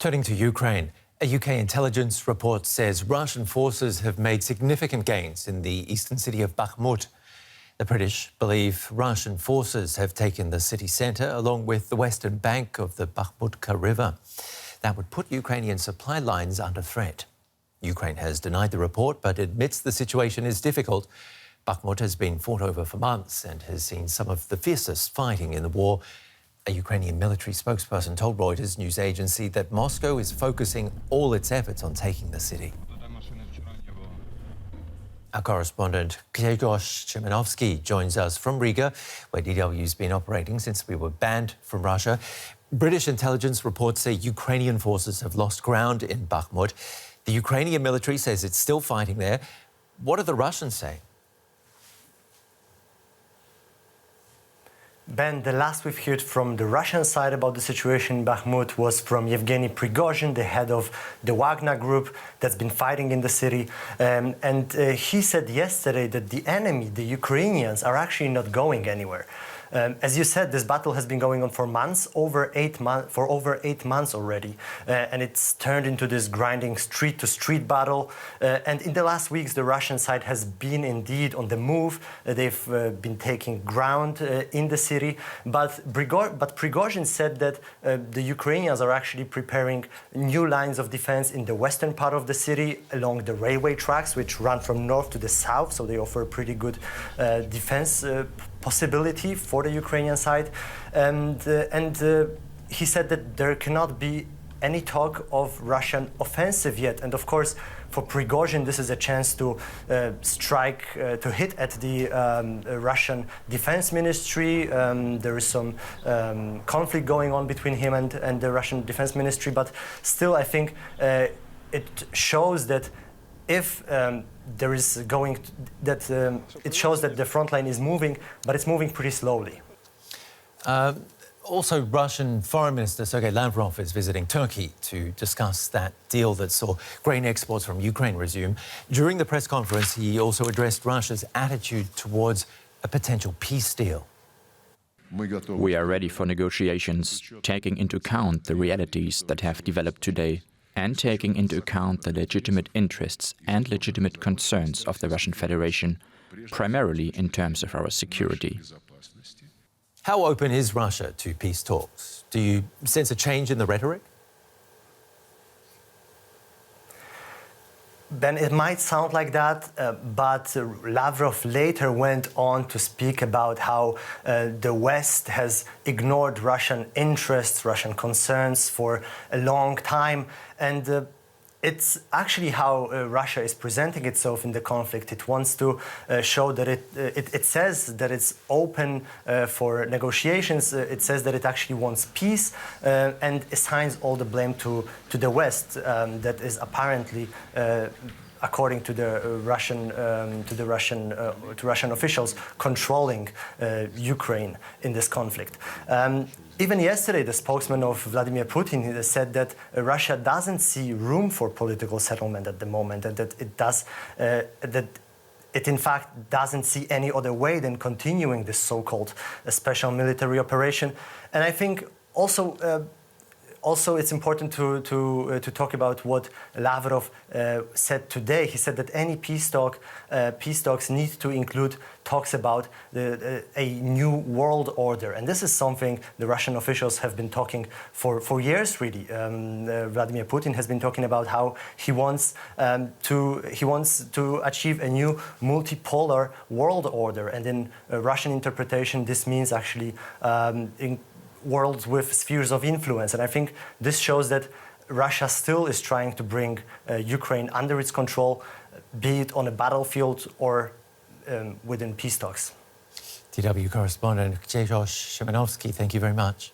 Turning to Ukraine, a UK intelligence report says Russian forces have made significant gains in the eastern city of Bakhmut. The British believe Russian forces have taken the city centre along with the western bank of the Bakhmutka River. That would put Ukrainian supply lines under threat. Ukraine has denied the report but admits the situation is difficult. Bakhmut has been fought over for months and has seen some of the fiercest fighting in the war. A Ukrainian military spokesperson told Reuters news agency that Moscow is focusing all its efforts on taking the city. Our correspondent Grzegorz Szymanowski joins us from Riga, where DW's been operating since we were banned from Russia. British intelligence reports say Ukrainian forces have lost ground in Bakhmut. The Ukrainian military says it's still fighting there. What are the Russians saying? Ben, the last we've heard from the Russian side about the situation in Bakhmut was from Yevgeny Prigozhin, the head of the Wagner group that's been fighting in the city. He said yesterday that the enemy, the Ukrainians, are actually not going anywhere. As you said, this battle has been going on for months, over 8 months already, and it's turned into this grinding street-to-street battle. And in the last weeks, the Russian side has been indeed on the move. They've been taking ground in the city, but Prigozhin said that the Ukrainians are actually preparing new lines of defense in the western part of the city along the railway tracks, which run from north to the south, so they offer a pretty good defense possibility for the Ukrainian side. He said that there cannot be any talk of Russian offensive yet. And of course, for Prigozhin, this is a chance to to hit at the Russian defense ministry. There is some conflict going on between him and the Russian defense ministry, but still, I think it shows that if it shows that the front line is moving, but it's moving pretty slowly. Also, Russian Foreign Minister Sergei Lavrov is visiting Turkey to discuss that deal that saw grain exports from Ukraine resume. During the press conference, he also addressed Russia's attitude towards a potential peace deal. We are ready for negotiations, taking into account the realities that have developed today and taking into account the legitimate interests and legitimate concerns of the Russian Federation, primarily in terms of our security. How open is Russia to peace talks? Do you sense a change in the rhetoric? Ben, it might sound like that, but Lavrov later went on to speak about how the West has ignored Russian interests, Russian concerns for a long time. And it's actually how Russia is presenting itself in the conflict. It wants to show that it says that it's open for negotiations. It says that it actually wants peace and assigns all the blame to the West that is apparently according to the Russian officials controlling Ukraine in this conflict. Even yesterday, the spokesman of Vladimir Putin said that Russia doesn't see room for political settlement at the moment, and that it in fact doesn't see any other way than continuing this so-called special military operation. And I think also, it's important to talk about what Lavrov said today. He said that any peace talks need to include talks about a new world order, and this is something the Russian officials have been talking for years. Really, Vladimir Putin has been talking about how he wants to achieve a new multipolar world order, and in Russian interpretation, this means actually worlds with spheres of influence. And I think this shows that Russia still is trying to bring Ukraine under its control, be it on a battlefield or within peace talks. DW correspondent Grzegorz Szymanowski, thank you very much.